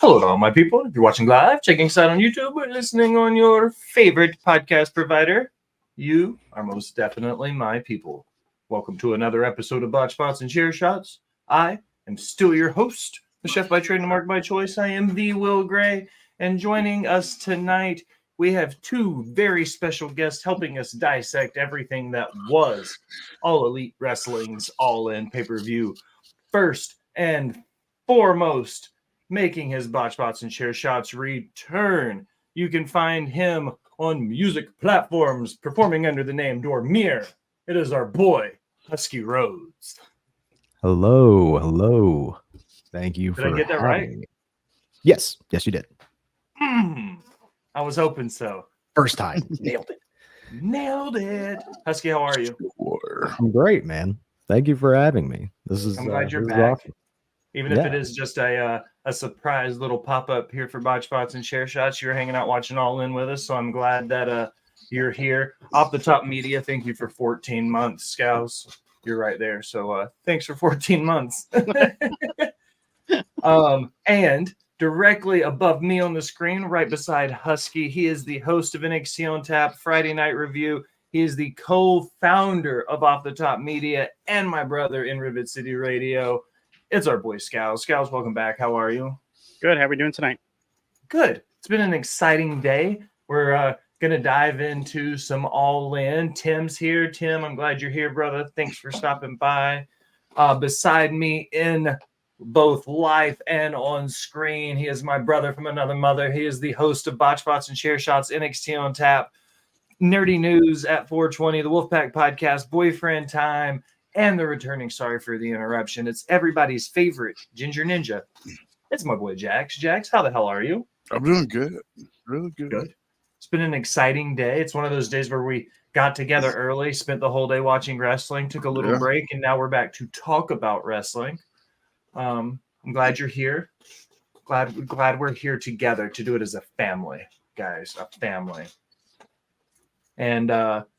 Hello to all my people. If you're watching live, checking us out on YouTube, or listening on your favorite podcast provider, you are most definitely my people. Welcome to another episode of Botched Spots and Chair Shots. I am still your host, the chef by trade and mark by choice. I am the Will Gray, and joining us tonight, we have two very special guests helping us dissect everything that was All Elite Wrestling's All-In pay-per-view. First and foremost, making his Botched Spots and Chair Shots return. You can find him on music platforms performing under the name Dormir. It is our boy, Husky Rhodes. Hello. Thank you for Did I get that right? me. Yes, you did. I was hoping so. First time. Nailed it. Husky, how are you? I'm great, man. Thank you for having me. I'm glad you're back. Awesome. Even if it is just a surprise little pop-up here for Botched Spots and Chair Shots, you're hanging out watching All In with us, so I'm glad that you're here. Off the Top Media, thank you for 14 months, Scouse. You're right there, so thanks for 14 months. And directly above me on the screen, right beside Husky, he is the host of NXT on Tap Friday Night Review. He is the co-founder of Off the Top Media and my brother in Rivet City Radio. It's our boy Scouse. Scouse, welcome back. How are you? Good. How are we doing tonight? Good. It's been an exciting day. We're going to dive into some All-In. Tim's here. Tim, I'm glad you're here, brother. Thanks for stopping by. Beside me in both live and on screen, he is my brother from another mother. He is the host of Botched Spots and Chair Shots, NXT on Tap, Nerdy News at 420, the Wolfpack Podcast, Boyfriend Time, and the returning, sorry for the interruption, it's everybody's favorite Ginger Ninja. It's my boy Jax. Jax, how the hell are you? I'm doing good. Really good. It's been an exciting day. It's one of those days where we got together early, spent the whole day watching wrestling, took a little break, and now we're back to talk about wrestling. I'm glad you're here. Glad we're here together to do it as a family, guys, a family. And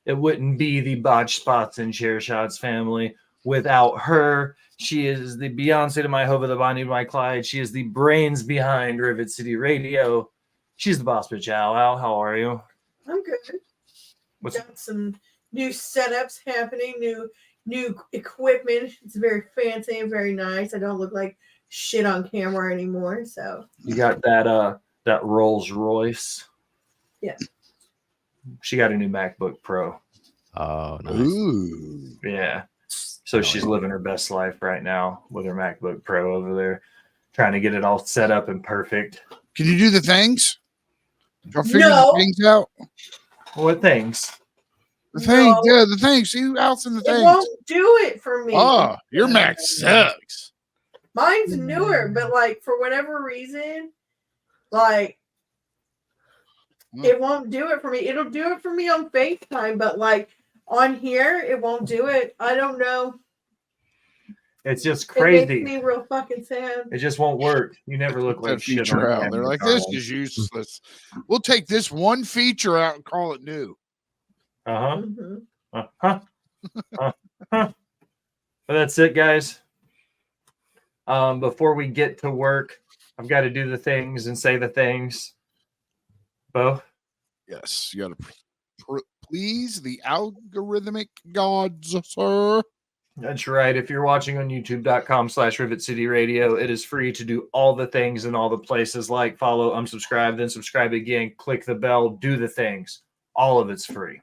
it wouldn't be the Botched Spots and Chair Shots family without her. She is the Beyonce to my Hova, the Bonnie to my Clyde. She is the brains behind Rivet City Radio. She's the boss bitch. Al, how are you? I'm good. Got some new setups happening, new equipment. It's very fancy and very nice. I don't look like shit on camera anymore. So you got that Rolls Royce. Yeah. She got a new MacBook Pro. Oh, nice. Ooh. Yeah. So she's living her best life right now with her MacBook Pro over there, trying to get it all set up and perfect. Can you do the things? Y'all figure No. the things out? What things? The things, yeah, the things. See else in the it things. won't do it for me. Oh, your Mac sucks. Mine's newer, but like for whatever reason, like it won't do it for me. It'll do it for me on FaceTime, but like on here, it won't do it. I don't know. It's just crazy. It makes me real fucking sad. It just won't work. You never look like shit. Feature out. They're like, this is useless. We'll take this one feature out and call it new. But that's it, guys. Before we get to work, I've got to do the things and say the things. Bo? Yes, you got to please the algorithmic gods, sir. That's right. If you're watching on youtube.com/Rivet City Radio, it is free to do all the things in all the places like follow, unsubscribe, then subscribe again, click the bell, do the things. All of it's free.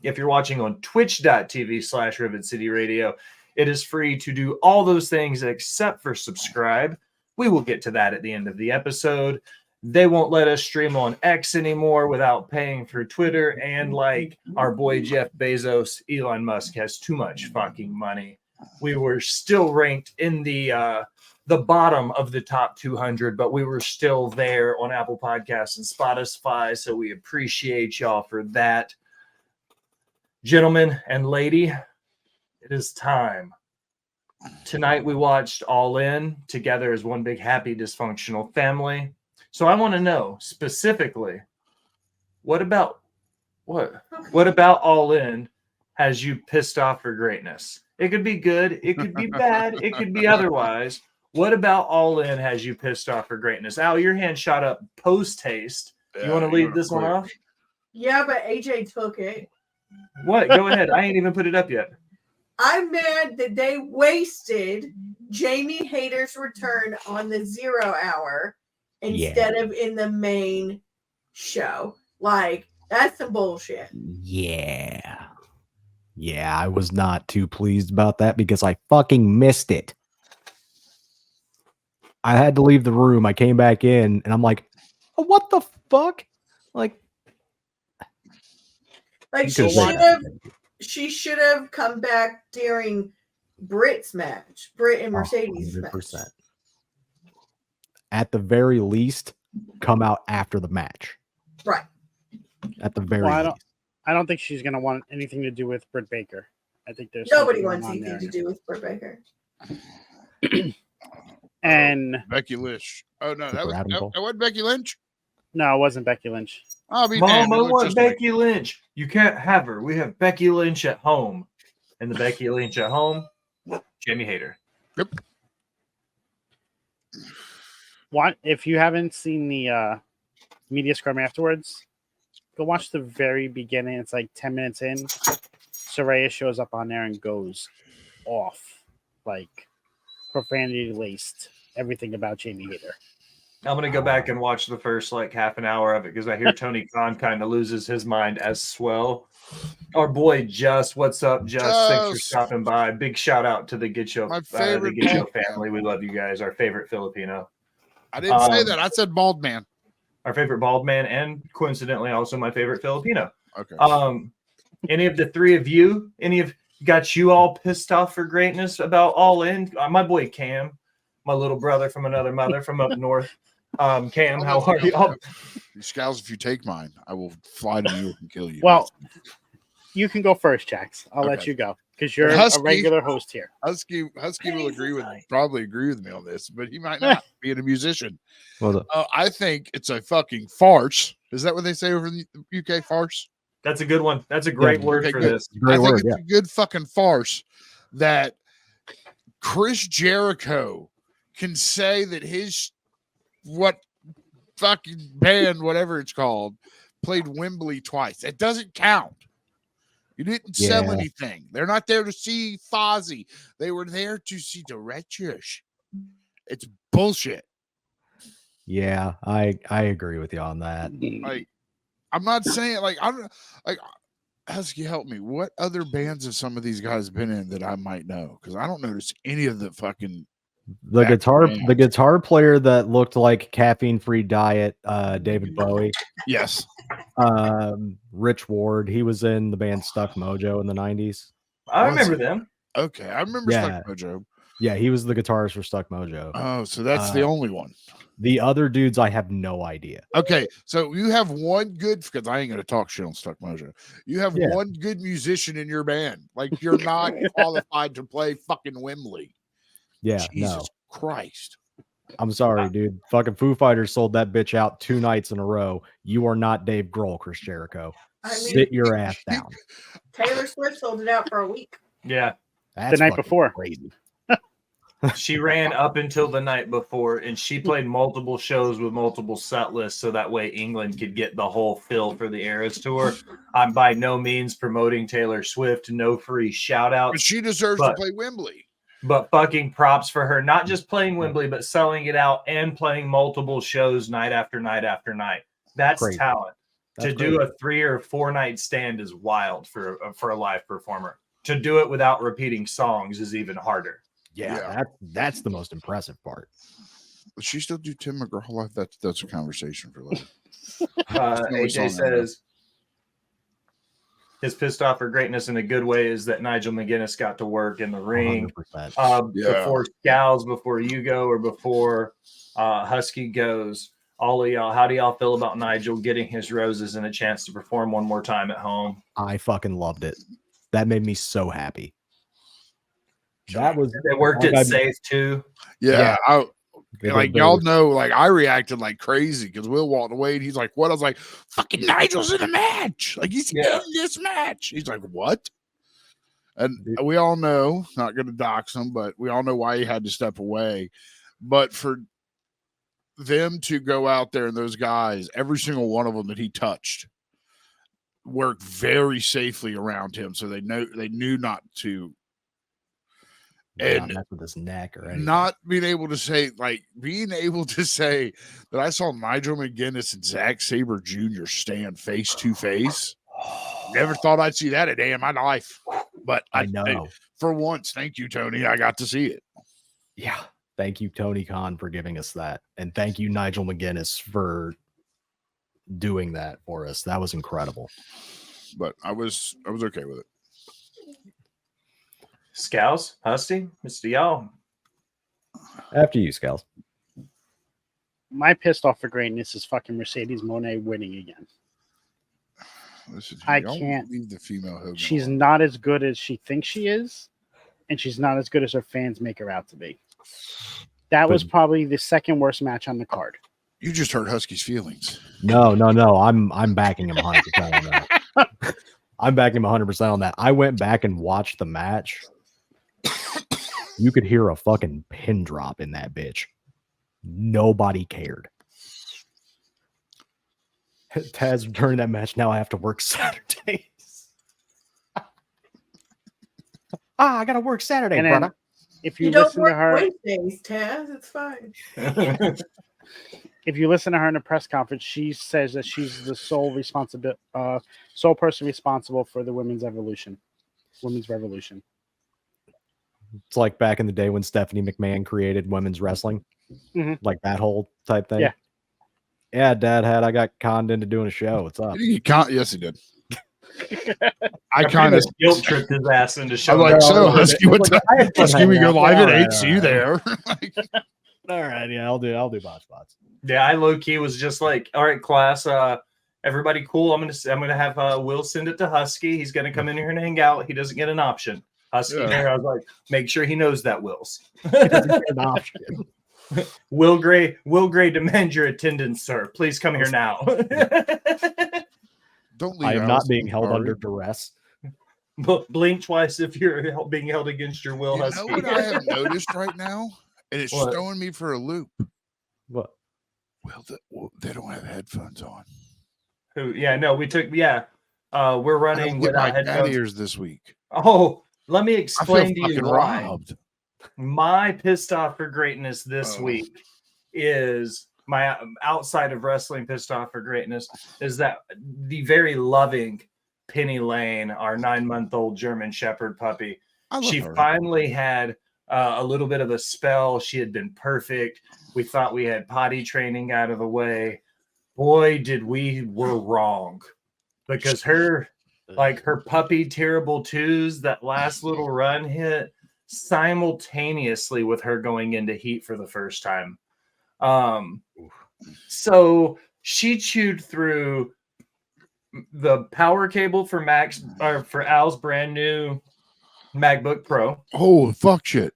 If you're watching on twitch.tv/Rivet City Radio, it is free to do all those things except for subscribe. We will get to that at the end of the episode. They won't let us stream on X anymore without paying for Twitter. And like our boy Jeff Bezos, Elon Musk has too much fucking money. We were still ranked in the bottom of the top 200, but we were still there on Apple Podcasts and Spotify. So we appreciate y'all for that. Gentlemen and lady, it is time. Tonight we watched All In together as one big happy dysfunctional family. So I want to know specifically, what about All In has you pissed off for greatness? It could be good, it could be bad, it could be otherwise. What about All In has you pissed off for greatness? Al, your hand shot up post haste. You want to lead this one off? Yeah, but AJ took it. What? Go ahead. I ain't even put it up yet. I'm mad that they wasted Jamie Hayter's return on the 0 hour instead of in the main show. Like, that's some bullshit. Yeah. Yeah, I was not too pleased about that because I fucking missed it. I had to leave the room. I came back in and I'm like, oh, what the fuck? Like she should have come back during Britt's match, Britt and Mercedes' 100%. Match. At the very least, come out after the match. Right. At the very least. I don't think she's going to want anything to do with Britt Baker. I think there's nobody wants anything to do with Britt Baker. And Becky Lynch. Oh no, that wasn't Becky Lynch. No, it wasn't Becky Lynch. I'll be Mom, I want Becky Lynch. You can't have her. We have Becky Lynch at home, and the Becky Lynch at home, Jamie Hayter. Yep. What if you haven't seen the media scrum afterwards? Go watch the very beginning. It's like 10 minutes in. Saraya shows up on there and goes off, like profanity laced everything about Jamie Hayter. I'm going to go back and watch the first like half an hour of it because I hear Tony Khan kind of loses his mind as well. Our boy Just, what's up, Just? Thanks for stopping by. Big shout out to the Gitcho family. We love you guys. Our favorite Filipino. I didn't say that. I said bald man. Our favorite bald man, and coincidentally also my favorite Filipino. Okay. Any of the three of you, got you all pissed off for greatness about All In? My boy Cam, my little brother from another mother from up north. Cam, how are you? Scowls, if you take mine, I will fly to you and kill you. Well, you can go first, Jax. I'll let you go because you're a regular host here. Husky will probably agree with me on this, but he might not, being a musician. Well, I think it's a fucking farce. Is that what they say over in the UK? Farce? That's a good one. That's a great word for this. I think it's a good fucking farce that Chris Jericho can say that his fucking band, whatever it's called, played Wembley twice. It doesn't count. You didn't sell anything. They're not there to see Fozzy. They were there to see the Wretches. It's bullshit. Yeah, I agree with you on that. Like, I'm not saying Husky, help me. What other bands have some of these guys been in that I might know? Because I don't notice any of the fucking the guitar player that looked like caffeine-free diet, David Bowie. Yes. Rich Ward, he was in the band Stuck Mojo in the 90s. I remember them. Okay, I remember Stuck Mojo. Yeah, he was the guitarist for Stuck Mojo. Oh, so that's the only one. The other dudes, I have no idea. Okay, so you have one good, because I ain't going to talk shit on Stuck Mojo. You have one good musician in your band. Like, you're not qualified to play fucking Wembley. Yeah, Jesus Christ. I'm sorry, dude. Fucking Foo Fighters sold that bitch out 2 nights in a row. You are not Dave Grohl, Chris Jericho. Sit your ass down. Taylor Swift sold it out for a week. Yeah. That's the night before. Crazy. She ran up until the night before, and she played multiple shows with multiple set lists so that way England could get the whole fill for the Eras Tour. I'm by no means promoting Taylor Swift. No free shout-outs. But she deserves to play Wembley. But fucking props for her, not just playing Wembley, but selling it out and playing multiple shows night after night after night. That's crazy. Talent. To do a 3 or 4 night stand is wild for a live performer. To do it without repeating songs is even harder. Yeah. That's the most impressive part. But she still do Tim McGraw live. That's a conversation for later. AJ says his pissed off for greatness in a good way is that Nigel McGuinness got to work in the ring before Scowls, before you go, or before Husky goes. All of y'all, how do y'all feel about Nigel getting his roses and a chance to perform one more time at home? I fucking loved it. That made me so happy. It worked it safe too. Yeah. Y'all know, like, I reacted like crazy because Will walked away and he's like, what? I was like, fucking Nigel's in a match. Like, he's in this match. He's like, what? And we all know, not going to dox him, but we all know why he had to step away. But for them to go out there and those guys, every single one of them that he touched, worked very safely around him, so they knew not to. And not mess with his neck or anything. not being able to say that I saw Nigel McGuinness and Zack Sabre Jr. stand face to face. Never thought I'd see that a day in my life. But I know. For once, thank you, Tony. I got to see it. Yeah. Thank you, Tony Khan, for giving us that. And thank you, Nigel McGuinness, for doing that for us. That was incredible. But I was okay with it. Scouse, Husty, Mr. Y'all. After you, Scales. My pissed off for greatness is fucking Mercedes Moné winning again. Listen, I y'all can't. leave the female Hogan She's alone. not as good as she thinks she is, and she's not as good as her fans make her out to be. That was probably the second worst match on the card. You just hurt Husky's feelings. No. I'm backing him 100% on that. I'm backing him 100% on that. I went back and watched the match. You could hear a fucking pin drop in that bitch. Nobody cared. Taz, during that match, now I have to work Saturdays. I gotta work Saturday, And brother. then if You you don't listen to work her, Wednesdays, Taz. It's fine. if you listen to her in a press conference, she says that she's the sole person responsible for the women's revolution. It's like back in the day when Stephanie McMahon created women's wrestling, like that whole type thing. Yeah, Dad I got conned into doing a show. What's up? Yes, he did. I kind of guilt tripped his ass into I'm showing like, up. so Husky, what time? Husky, we go live at 8. All See you there. right, yeah, I'll do Botched Spots. Yeah, I low key was just like, all right, class, everybody cool. I'm gonna have Will send it to Husky. He's gonna come in here and hang out. He doesn't get an option. Husky there, I was like, make sure he knows that Will's. An option. Will Gray demand your attendance, sir. Please come here now. Don't leave. I am Alice. not being held Sorry. under duress. Blink twice if you're being held against your will, You know Husky. what I have noticed right now? And it's What? throwing me for a loop. What? Well, they don't have headphones on. Who? Yeah, no, we took. Yeah, we're I running don't get without my cat headphones. ears this week. Oh, let me I feel explain to you fucking why. robbed. My pissed off for greatness this week is my outside of wrestling pissed off for greatness is that the very loving Penny Lane, our 9-month-old German Shepherd puppy, she her. finally had a little bit of a spell. She had been perfect. We thought we had potty training out of the way. Boy, did we were wrong, because her puppy terrible twos, that last little run hit simultaneously with her going into heat for the first time. So she chewed through the power cable for Al's brand new MacBook Pro. Oh, fuck shit.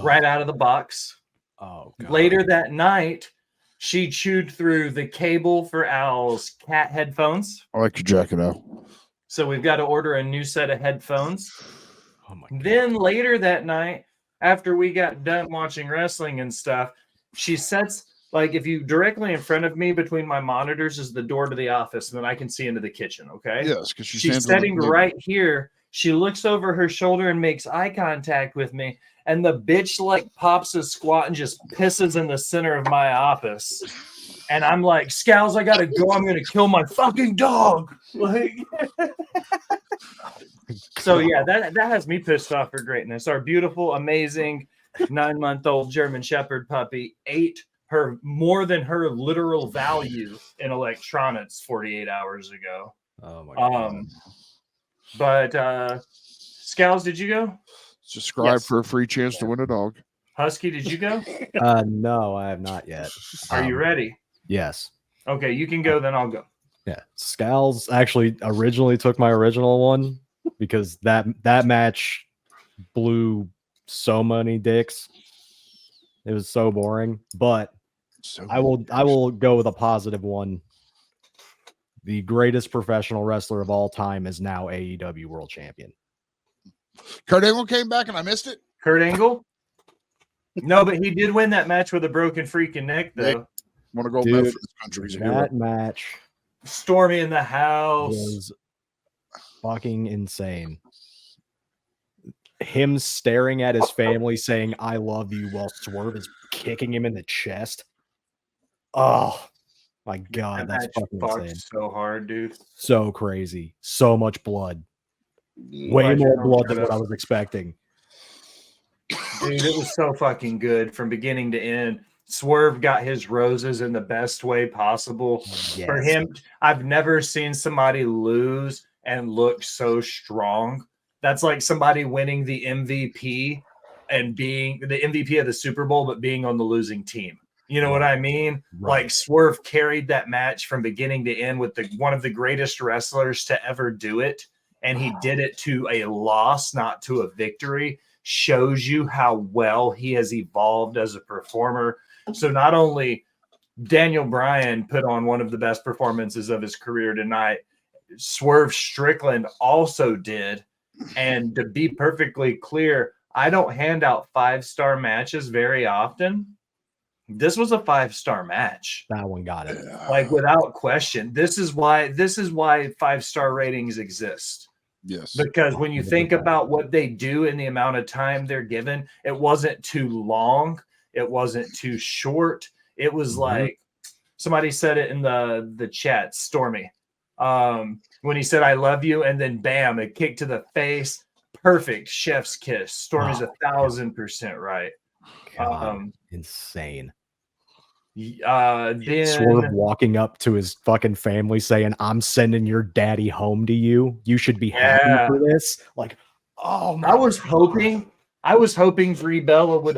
Right out of the box. Oh, God. Later that night, she chewed through the cable for Al's cat headphones. I like your jacket out. So we've got to order a new set of headphones. Oh my God. Then later that night, after we got done watching wrestling and stuff, she sets, like, if you directly in front of me between my monitors is the door to the office, and then I can see into the kitchen, okay? Yes, because She's sitting right here. She looks over her shoulder and makes eye contact with me, and the bitch like pops a squat and just pisses in the center of my office. And I'm like, Scowls, I gotta go. I'm gonna kill my fucking dog. Like, so yeah, that has me pissed off for greatness. Our beautiful, amazing 9-month-old German Shepherd puppy ate her more than her literal value in electronics 48 hours ago. Oh my God. But Scowls, did you go? Subscribe Yes. for a free chance to win a dog. Husky, did you go? No, I have not yet. Are you ready? Yes. Okay, you can go, then I'll go. Yeah. Scowls actually originally took my original one because that match blew so many dicks. It was so boring. But So I will go with a positive one. The greatest professional wrestler of all time is now AEW World Champion. Kurt Angle came back and I missed it. Kurt Angle? No, but he did win that match with a broken freaking neck, though. Want to go Dude, medal for this country? He's a hero. That match Stormy in the house. was fucking insane. Him staring at his family saying, I love you, while Swerve is kicking him in the chest. Oh, my God. That That's match fucking fucked insane. so hard, dude. So crazy. So much blood. Way Glad you more don't blood shut than what up. I was expecting. Dude, it was so fucking good from beginning to end. Swerve got his roses in the best way possible. For Yes. him, I've never seen somebody lose and look so strong. That's like somebody winning the MVP and being the MVP of the Super Bowl, but being on the losing team. You know what I mean? Right. Like Swerve carried that match from beginning to end with one of the greatest wrestlers to ever do it. And he did it to a loss, not to a victory. Shows you how well he has evolved as a performer. So not only Daniel Bryan put on one of the best performances of his career tonight, Swerve Strickland also did. And to be perfectly clear, I don't hand out 5-star matches very often. This was a 5-star match. That one got it. Like without question. This is why 5-star ratings exist. Yes. Because when you think about what they do in the amount of time they're given, it wasn't too long. It wasn't too short. It was like somebody said it in the chat, Stormy. When he said, I love you, and then bam, a kick to the face. Perfect chef's kiss. Stormy's 1,000% right. God, insane. Then Swerve walking up to his fucking family saying, I'm sending your daddy home to you. You should be happy for this. Like, oh my I was hoping Brie Bella would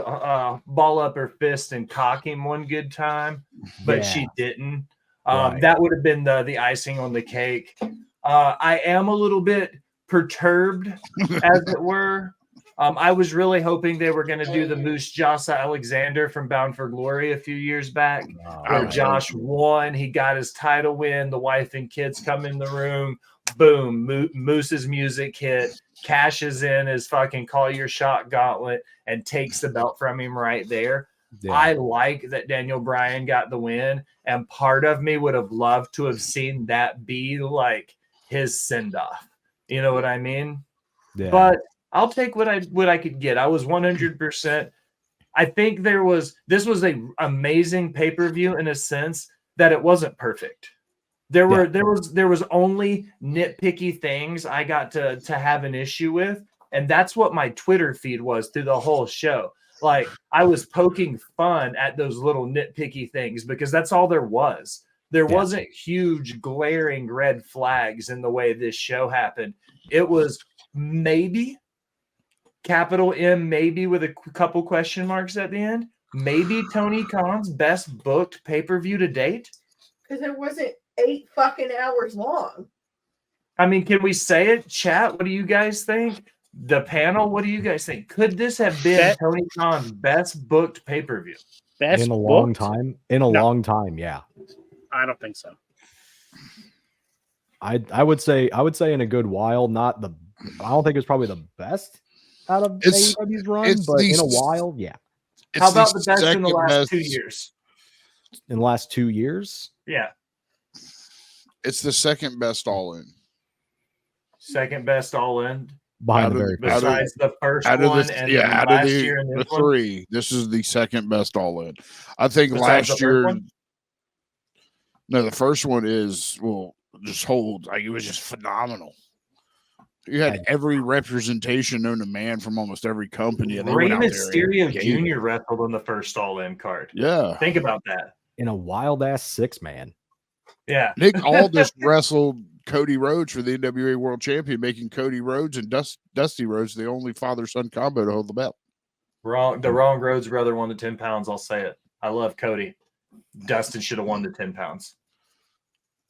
ball up her fist and cock him one good time, but she didn't. Right. That would have been the icing on the cake. I am a little bit perturbed, as it were. I was really hoping they were going to do the Moose Jasa Alexander from Bound for Glory a few years back, where Josh won. He got his title win. The wife and kids come in the room. Boom. Moose's music hit. Cashes in his fucking call your shot gauntlet and takes the belt from him right there. Yeah. I like that Daniel Bryan got the win, and part of me would have loved to have seen that be like his send-off. You know what I mean? Yeah. But I'll take what I could get. I was 100%. I think this was a amazing pay-per-view in a sense that it wasn't perfect. There was only nitpicky things I got to have an issue with, and that's what my Twitter feed was through the whole show. Like I was poking fun at those little nitpicky things because that's all there was. There wasn't huge glaring red flags in the way this show happened. It was maybe capital M, maybe with a couple question marks at the end. Maybe Tony Khan's best booked pay-per-view to date. Because it wasn't 8 fucking hours long. I mean, can we say it? Chat, what do you guys think? The panel, what do you guys think? Could this have been Tony Khan's best booked pay-per-view? In a long time? In a long time, yeah. I don't think so. I would say in a good while, I don't think it's probably the best out of AEW's run, but in a while, yeah. How about the best in the last 2 years? In the last 2 years? Yeah. It's the second best all in. Second best all in. Besides the first one and last year and the three. This is the second best all in. I think besides last year. No, the first one is it was just phenomenal. You had every representation known to man from almost every company. And Rey Mysterio Jr. wrestled on the first all in card. Yeah. Think about that. In a wild ass 6-man. Yeah. Nick Aldis wrestled Cody Rhodes for the NWA World Champion, making Cody Rhodes and Dusty Rhodes the only father-son combo to hold the belt. The wrong Rhodes brother won the 10 pounds. I'll say it. I love Cody. Dustin should have won the 10 pounds.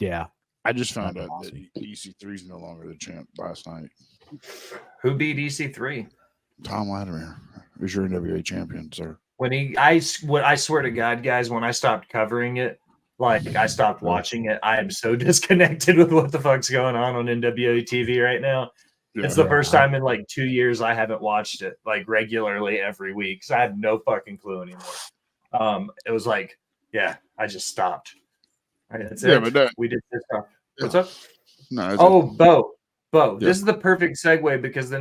Yeah. I just found out that EC3 is no longer the champ last night. Who beat EC3? Tom Latimer is your NWA champion, sir. I swear to God, guys, when I stopped covering it, like I stopped watching it, I am so disconnected with what the fuck's going on NWA TV right now. It's the Yeah, first time in like 2 years I haven't watched it like regularly every week. So I had no fucking clue anymore. It was like, yeah, I just stopped. All right, that's Yeah, it. but that- We did this stuff. What's Yeah. up? No, it's Oh, Bo, Yeah. this is the perfect segue because the